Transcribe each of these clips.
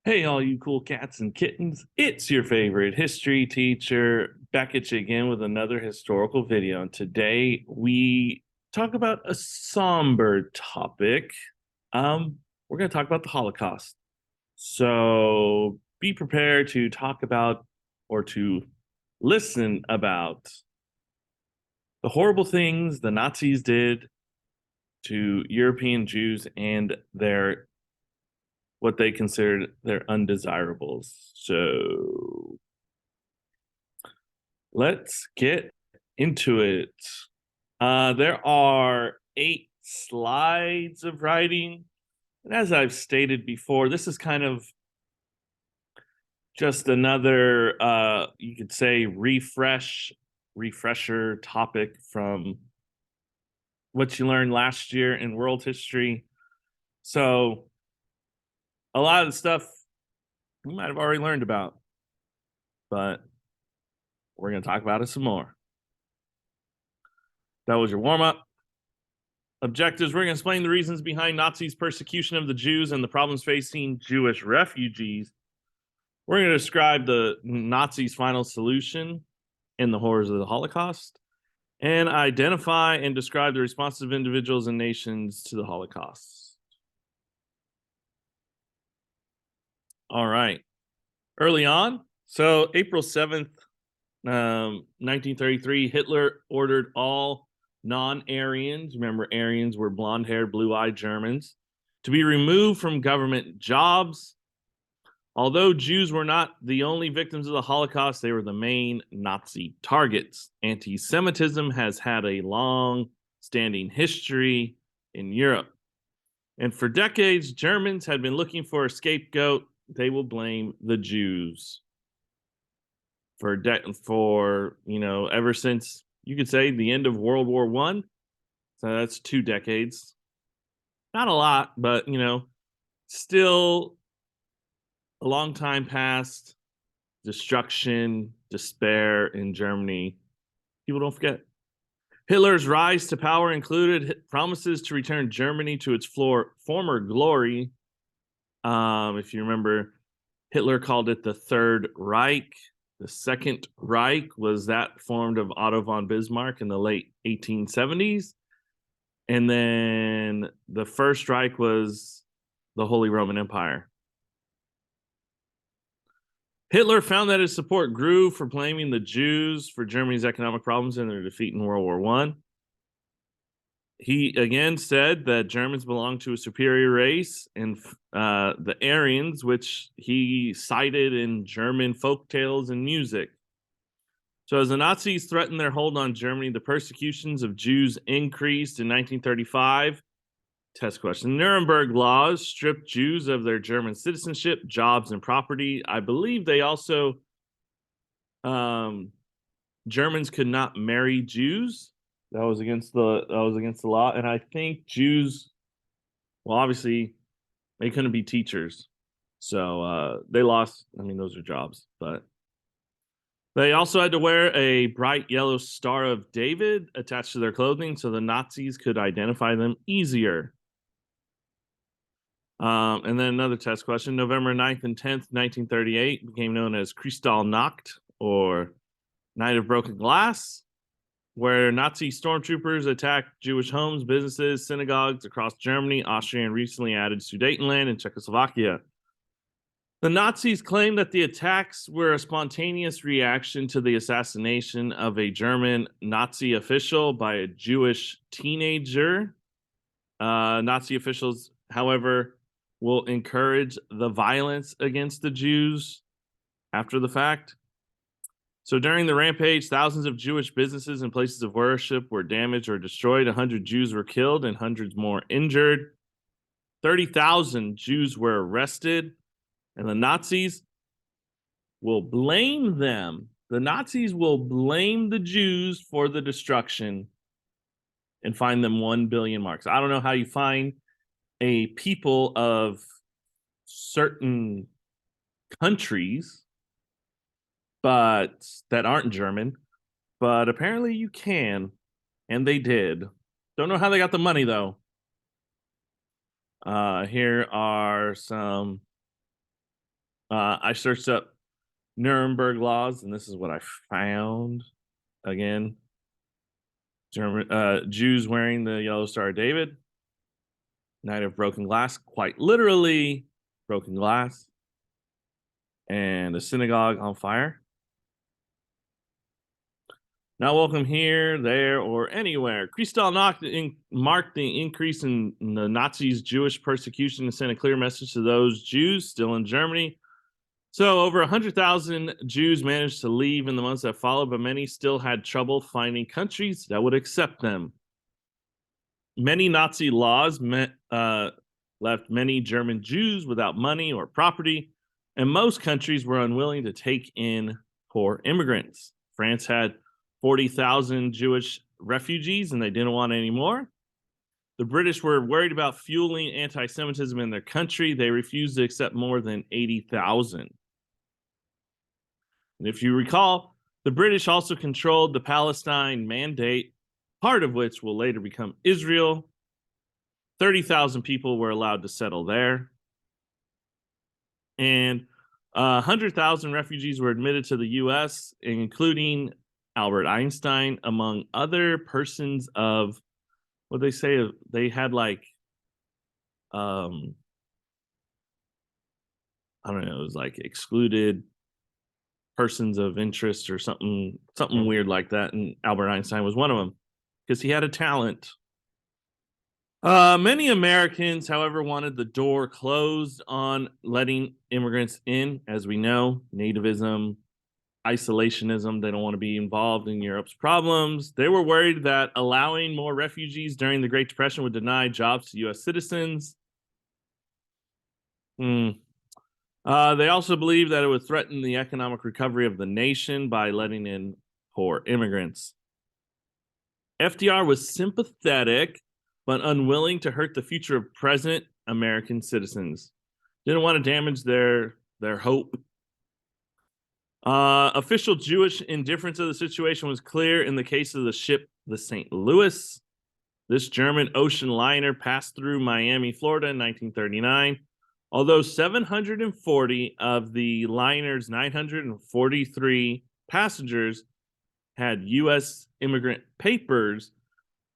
Hey, all you cool cats and kittens. It's your favorite history teacher back at you again with another historical video. And today we talk about a somber topic. We're going to talk about the Holocaust. So be prepared to talk about or to listen about the horrible things the Nazis did to European Jews and their what they considered their undesirables. So let's get into it. There are 8 slides of writing. And as I've stated before, this is kind of just another, you could say, refresher topic from what you learned last year in world history. So a lot of the stuff you might have already learned about, but we're going to talk about it some more. That was your warm up. Objectives: we're going to explain the reasons behind Nazis' persecution of the Jews and the problems facing Jewish refugees. We're going to describe the Nazis' final solution and the horrors of the Holocaust, and identify and describe the responses of individuals and nations to the Holocaust. All right. Early on, so April 7th, 1933, Hitler ordered all non-Aryans, remember Aryans were blonde-haired, blue-eyed Germans, to be removed from government jobs. Although Jews were not the only victims of the Holocaust, they were the main Nazi targets. Anti-Semitism has had a long-standing history in Europe. And for decades, Germans had been looking for a scapegoat. They will blame the Jews. Ever since, you could say, the end of World War I. So that's 2 decades. Not a lot, but, still a long time past. Destruction, despair in Germany. People don't forget. Hitler's rise to power included promises to return Germany to its former glory. If you remember, Hitler called it the Third Reich. The Second Reich was that formed of Otto von Bismarck in the late 1870s. And then the First Reich was the Holy Roman Empire. Hitler found that his support grew for blaming the Jews for Germany's economic problems and their defeat in World War I. He again said that Germans belonged to a superior race, and the Aryans, which he cited in German folk tales and music. So as the Nazis threatened their hold on Germany, the persecutions of Jews increased in 1935. Test question. Nuremberg laws stripped Jews of their German citizenship, jobs, and property. I believe they also, Germans could not marry Jews. That was against the law. And I think Jews, well, obviously, they couldn't be teachers. So they lost, those are jobs. But they also had to wear a bright yellow Star of David attached to their clothing so the Nazis could identify them easier. And then another test question. November 9th and 10th, 1938 became known as Kristallnacht, or Night of Broken Glass, where Nazi stormtroopers attacked Jewish homes, businesses, synagogues across Germany, Austria, and recently added Sudetenland and Czechoslovakia. The Nazis claimed that the attacks were a spontaneous reaction to the assassination of a German Nazi official by a Jewish teenager. Nazi officials, however, will encourage the violence against the Jews after the fact. So during the rampage, thousands of Jewish businesses and places of worship were damaged or destroyed. 100 Jews were killed and hundreds more injured. 30,000 Jews were arrested, and the Nazis will blame them. The Nazis will blame the Jews for the destruction and fine them 1 billion marks. I don't know how you fine a people of certain countries, but that aren't German, but apparently you can, and they did. Don't know how they got the money though. Here are some I searched up Nuremberg laws, and this is what I found. Again, Jews wearing the yellow Star of David, Night of Broken Glass, quite literally broken glass, and a synagogue on fire. Not welcome here, there, or anywhere. Kristallnacht marked the increase in the Nazis' Jewish persecution and sent a clear message to those Jews still in Germany. So over 100,000 Jews managed to leave in the months that followed, but many still had trouble finding countries that would accept them. Many Nazi laws left many German Jews without money or property, and most countries were unwilling to take in poor immigrants. France had 40,000 Jewish refugees, and they didn't want any more. The British were worried about fueling anti-Semitism in their country. They refused to accept more than 80,000. And if you recall, the British also controlled the Palestine Mandate, part of which will later become Israel. 30,000 people were allowed to settle there. And 100,000 refugees were admitted to the U.S., including Albert Einstein, among other persons of, what they say, they had like, I don't know, it was like excluded persons of interest or something weird like that, and Albert Einstein was one of them because he had a talent. Many Americans, however, wanted the door closed on letting immigrants in. As we know, nativism, isolationism, they don't want to be involved in Europe's problems. They were worried that allowing more refugees during the Great Depression would deny jobs to U.S. citizens. They also believed that it would threaten the economic recovery of the nation by letting in poor immigrants. FDR was sympathetic, but unwilling to hurt the future of present American citizens. Didn't want to damage their hope. Official Jewish indifference of the situation was clear in the case of the ship, the St. Louis. This German ocean liner passed through Miami, Florida in 1939. Although 740 of the liner's 943 passengers had U.S. immigrant papers,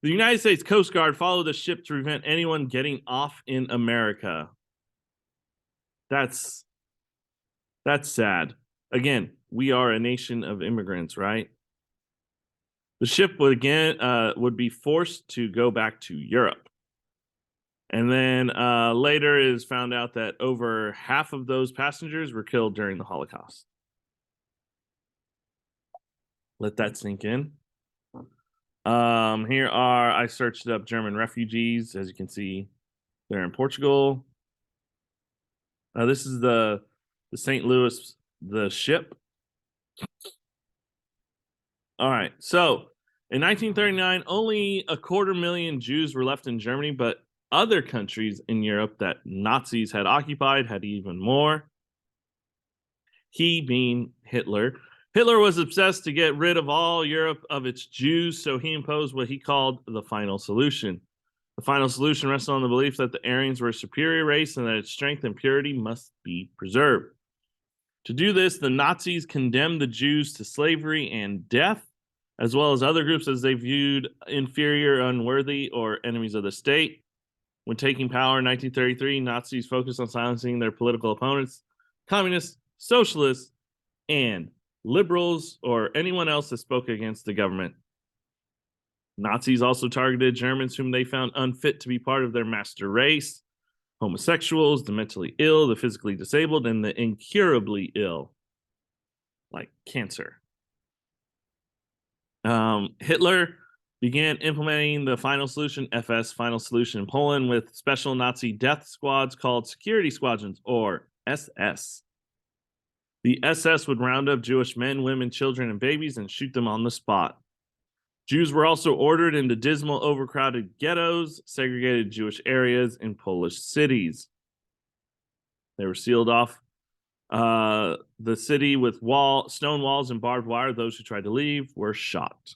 the United States Coast Guard followed the ship to prevent anyone getting off in America. That's sad. Again, we are a nation of immigrants, right? The ship would be forced to go back to Europe. And then later it is found out that over half of those passengers were killed during the Holocaust. Let that sink in. I searched up German refugees. As you can see, they're in Portugal. This is the St. Louis, the ship. All right. So in 1939, only 250,000 Jews were left in Germany, but other countries in Europe that Nazis had occupied had even more. He being Hitler. Hitler was obsessed to get rid of all Europe of its Jews, so he imposed what he called the final solution. The final solution rested on the belief that the Aryans were a superior race and that its strength and purity must be preserved. To do this, the Nazis condemned the Jews to slavery and death, as well as other groups as they viewed inferior, unworthy, or enemies of the state. When taking power in 1933, Nazis focused on silencing their political opponents, communists, socialists, and liberals, or anyone else that spoke against the government. Nazis also targeted Germans whom they found unfit to be part of their master race, homosexuals, the mentally ill, the physically disabled, and the incurably ill, like cancer. Hitler began implementing the final solution, FS, final solution in Poland, with special Nazi death squads called security squadrons, or SS. The SS would round up Jewish men, women, children, and babies and shoot them on the spot. Jews were also ordered into dismal, overcrowded ghettos, segregated Jewish areas in Polish cities. They were sealed off the city with stone walls and barbed wire. Those who tried to leave were shot.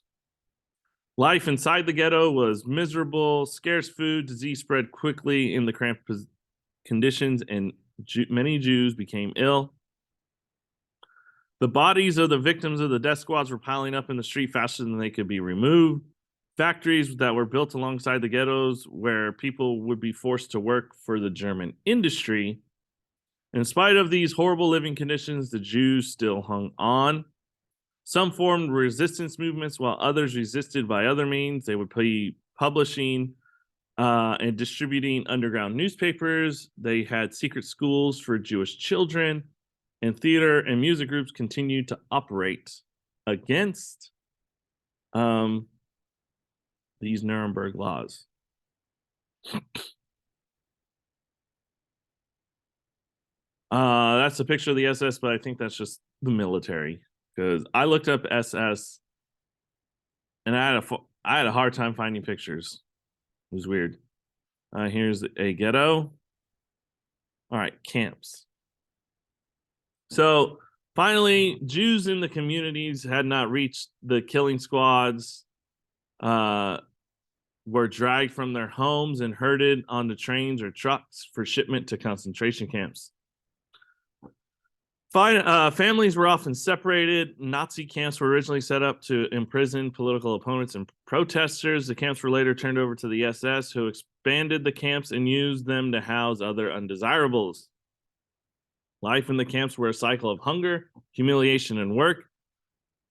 Life inside the ghetto was miserable. Scarce food, disease spread quickly in the cramped conditions, and many Jews became ill. The bodies of the victims of the death squads were piling up in the street faster than they could be removed. Factories that were built alongside the ghettos where people would be forced to work for the German industry. In spite of these horrible living conditions, the Jews still hung on. Some formed resistance movements while others resisted by other means. They would be publishing and distributing underground newspapers. They had secret schools for Jewish children, and theater and music groups continued to operate against these Nuremberg laws. That's a picture of the SS, but I think that's just the military, because I looked up SS and I had a hard time finding pictures. It was weird. Here's a ghetto. All right, camps. So finally, Jews in the communities had not reached the killing squads, were dragged from their homes and herded onto trains or trucks for shipment to concentration camps. Families were often separated. Nazi camps were originally set up to imprison political opponents and protesters. The camps were later turned over to the SS, who expanded the camps and used them to house other undesirables. Life in the camps were a cycle of hunger, humiliation, and work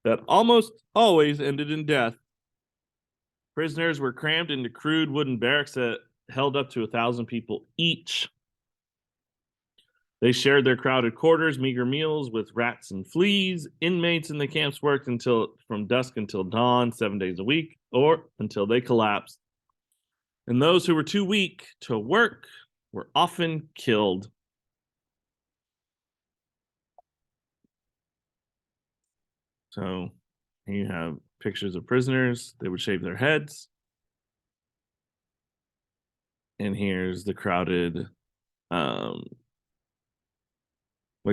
that almost always ended in death. Prisoners were crammed into crude wooden barracks that held up to 1,000 people each. They shared their crowded quarters, meager meals with rats and fleas. Inmates in the camps worked from dusk until dawn, 7 days a week, or until they collapsed. And those who were too weak to work were often killed. So here you have pictures of prisoners. They would shave their heads. And here's the crowded, what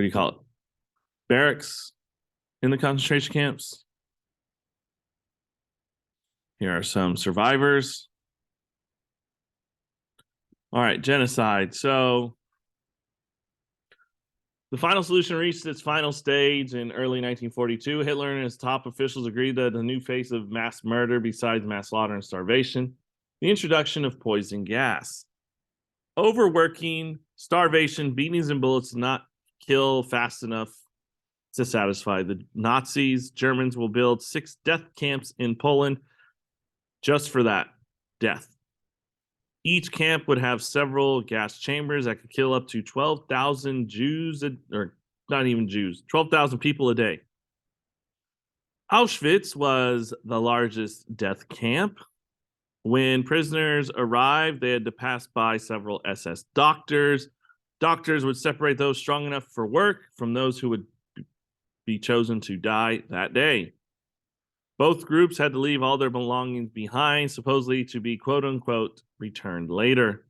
do you call it? Barracks in the concentration camps. Here are some survivors. All right, genocide. So the final solution reached its final stage in early 1942. Hitler and his top officials agreed that the new face of mass murder, besides mass slaughter and starvation, the introduction of poison gas. Overworking, starvation, beatings, and bullets did not kill fast enough to satisfy the Nazis. Germans will build 6 death camps in Poland just for that, death. Each camp would have several gas chambers that could kill up to 12,000 Jews, or not even Jews, 12,000 people a day. Auschwitz was the largest death camp. When prisoners arrived, they had to pass by several SS doctors. Doctors would separate those strong enough for work from those who would be chosen to die that day. Both groups had to leave all their belongings behind, supposedly to be quote unquote returned later.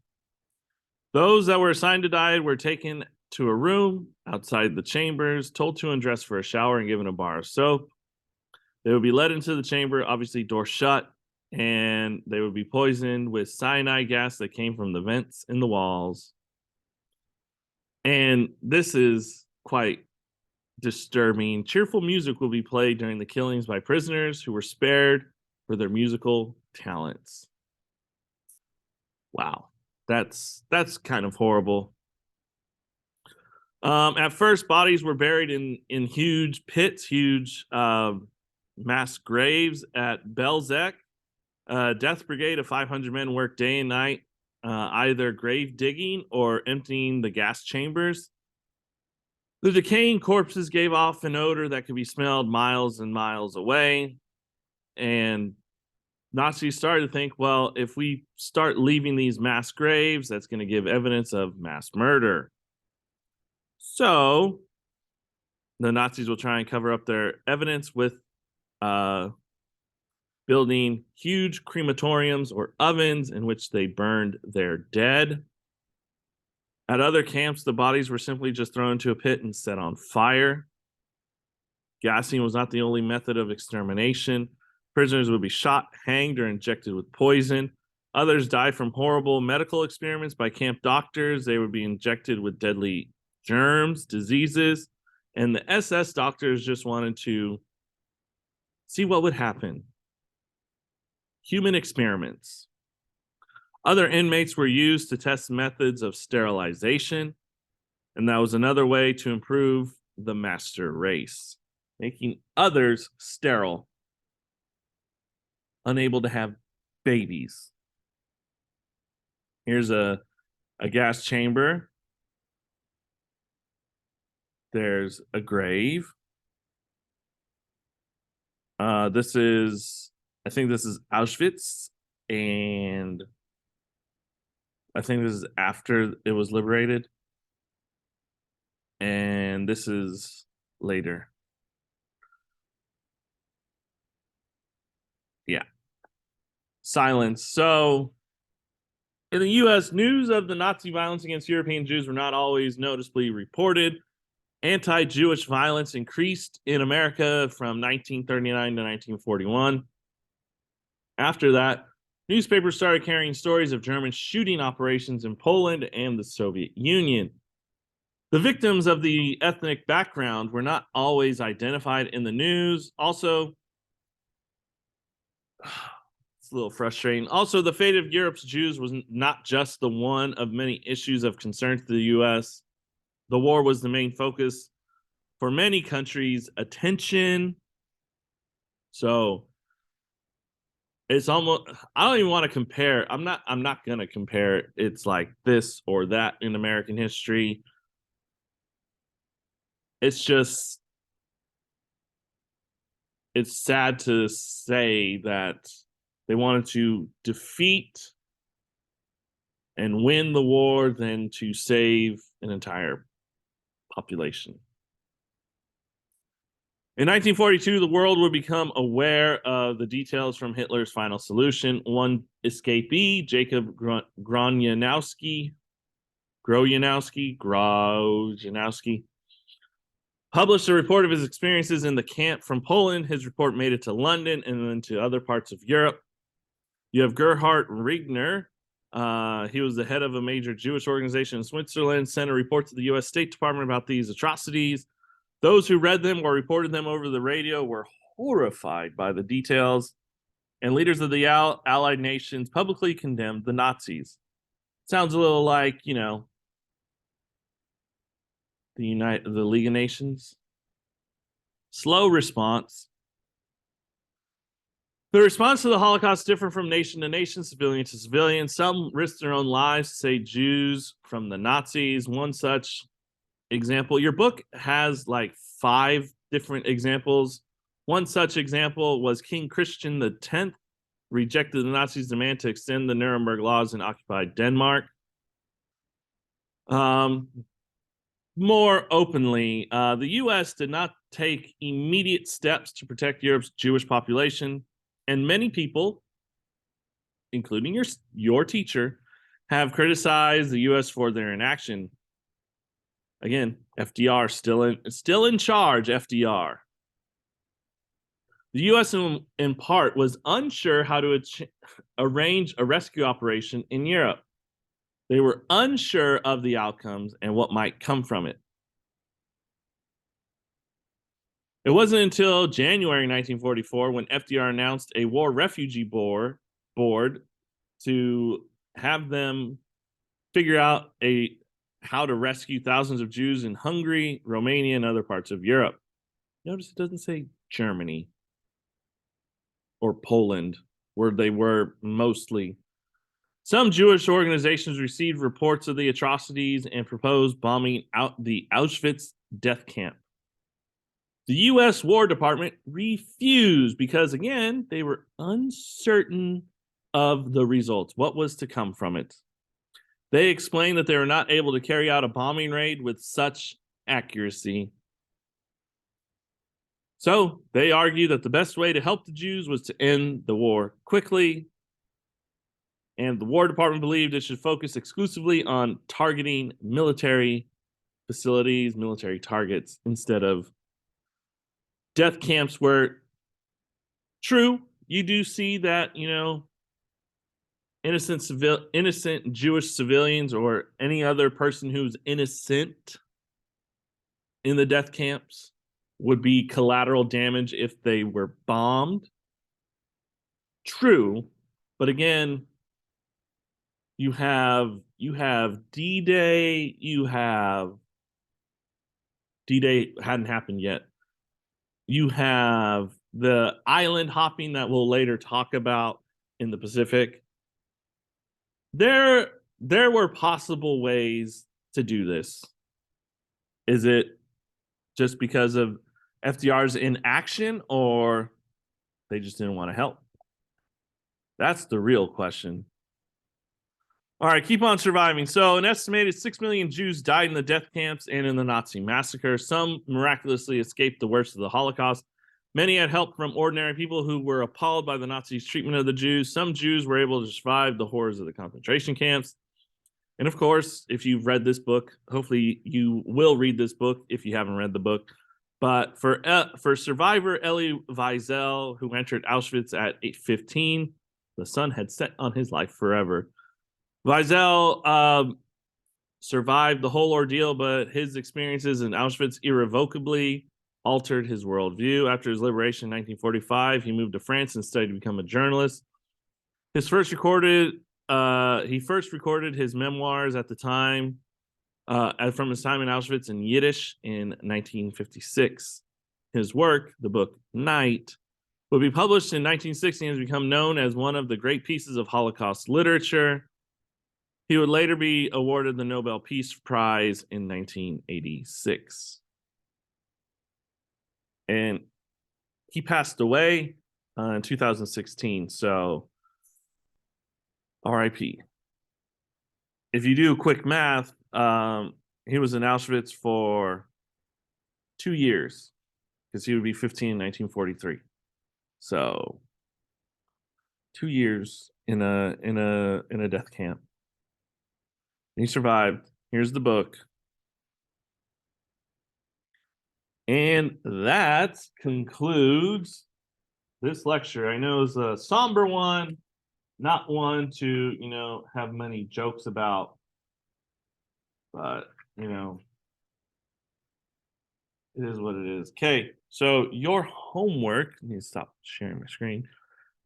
Those that were assigned to die were taken to a room outside the chambers, told to undress for a shower, and given a bar of soap. They would be led into the chamber, obviously door shut, and they would be poisoned with cyanide gas that came from the vents in the walls. And this is quite disturbing. Cheerful music will be played during the killings by prisoners who were spared for their musical talents. Wow, that's kind of horrible. At first, bodies were buried in huge pits, huge mass graves at Belzec. Death brigade of 500 men worked day and night, either grave digging or emptying the gas chambers. The decaying corpses gave off an odor that could be smelled miles and miles away. And Nazis started to think, well, if we start leaving these mass graves, that's going to give evidence of mass murder. So the Nazis will try and cover up their evidence with building huge crematoriums or ovens in which they burned their dead. At other camps, the bodies were simply just thrown into a pit and set on fire. Gassing was not the only method of extermination. Prisoners would be shot, hanged, or injected with poison. Others died from horrible medical experiments by camp doctors. They would be injected with deadly germs, diseases, And the SS doctors just wanted to see what would happen. Human experiments. Other inmates were used to test methods of sterilization, and that was another way to improve the master race, making others sterile, unable to have babies. Here's a gas chamber. There's a grave. I think this is Auschwitz, and I think this is after it was liberated. And this is later. Yeah. Silence. So, in the US, news of the Nazi violence against European Jews were not always noticeably reported. Anti-Jewish violence increased in America from 1939 to 1941. After that, newspapers started carrying stories of German shooting operations in Poland and the Soviet Union. The victims of the ethnic background were not always identified in the news. Also, it's a little frustrating. Also, the fate of Europe's Jews was not just the one of many issues of concern to the U.S. The war was the main focus for many countries' attention. So it's almost, I don't even want to compare. I'm not gonna compare it's like this or that in American history. It's just, it's sad to say that they wanted to defeat and win the war than to save an entire population. In 1942, the world would become aware of the details from Hitler's final solution. One escapee, Jacob Grojanowski, published a report of his experiences in the camp from Poland. His report made it to London and then to other parts of Europe. You have Gerhard Riegner. He was the head of a major Jewish organization in Switzerland, sent a report to the U.S. State Department about these atrocities. Those who read them or reported them over the radio were horrified by the details, and leaders of the Allied nations publicly condemned the Nazis. Sounds a little like, you know, the League of Nations. Slow response. The response to the Holocaust differed from nation to nation, civilian to civilian. Some risked their own lives to save Jews from the Nazis. One such example, your book has like 5 different examples. One such example was King Christian X rejected the Nazis' demand to extend the Nuremberg laws in occupied Denmark. More openly, the U.S. did not take immediate steps to protect Europe's Jewish population, and many people, including your teacher, have criticized the U.S. for their inaction. Again, FDR still in charge. FDR. The U.S. in part was unsure how to arrange a rescue operation in Europe. They were unsure of the outcomes and what might come from it. It wasn't until January 1944 when FDR announced a war refugee board to have them figure out how to rescue thousands of Jews in Hungary, Romania, and other parts of Europe. Notice it doesn't say Germany or Poland, where they were mostly. Some Jewish organizations received reports of the atrocities and proposed bombing out the Auschwitz death camp. The U.S. War Department refused because, again, they were uncertain of the results, what was to come from it. They explained that they were not able to carry out a bombing raid with such accuracy. So they argued that the best way to help the Jews was to end the war quickly. And the War Department believed it should focus exclusively on targeting military facilities, military targets, instead of death camps where, true, you do see that, you know, innocent Jewish civilians or any other person who's innocent in the death camps would be collateral damage if they were bombed. True, but again, you have D-Day, you have D-Day hadn't happened yet. You have the island hopping that we'll later talk about in the Pacific. There were possible ways to do this. Is it just because of FDR's inaction, or they just didn't want to help? That's the real question. All right, keep on surviving. So, an estimated 6 million Jews died in the death camps and in the Nazi massacre. Some miraculously escaped the worst of the Holocaust. Many had help from ordinary people who were appalled by the Nazis' treatment of the Jews. Some Jews were able to survive the horrors of the concentration camps. And of course, if you've read this book, hopefully you will read this book if you haven't read the book. But for survivor Elie Wiesel, who entered Auschwitz at 15, the sun had set on his life forever. Wiesel survived the whole ordeal, but his experiences in Auschwitz irrevocably altered his worldview. After his liberation in 1945, he moved to France and studied to become a journalist. He first recorded his memoirs at the time from his time in Auschwitz in Yiddish in 1956. His work, the book Night, would be published in 1960 and has become known as one of the great pieces of Holocaust literature. He would later be awarded the Nobel Peace Prize in 1986. And he passed away in 2016. So, RIP. If you do quick math, he was in Auschwitz for 2 years because he would be 15 in 1943. So, 2 years in a death camp. He survived. Here's the book. And that concludes this lecture. I know it's a somber one, not one to, have many jokes about, but, it is what it is. Okay, so your homework, I need to stop sharing my screen.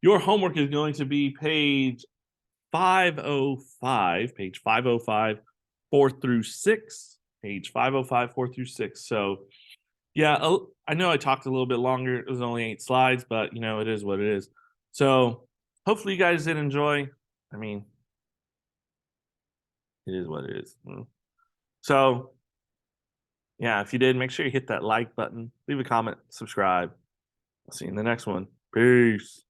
Your homework is going to be page 505, page 505, 4 through 6, page 505, 4 through 6. So, yeah, I know I talked a little bit longer. It was only 8 slides, but, it is what it is. So, hopefully you guys did enjoy. I mean, it is what it is. So, yeah, if you did, make sure you hit that like button, leave a comment, subscribe. I'll see you in the next one. Peace.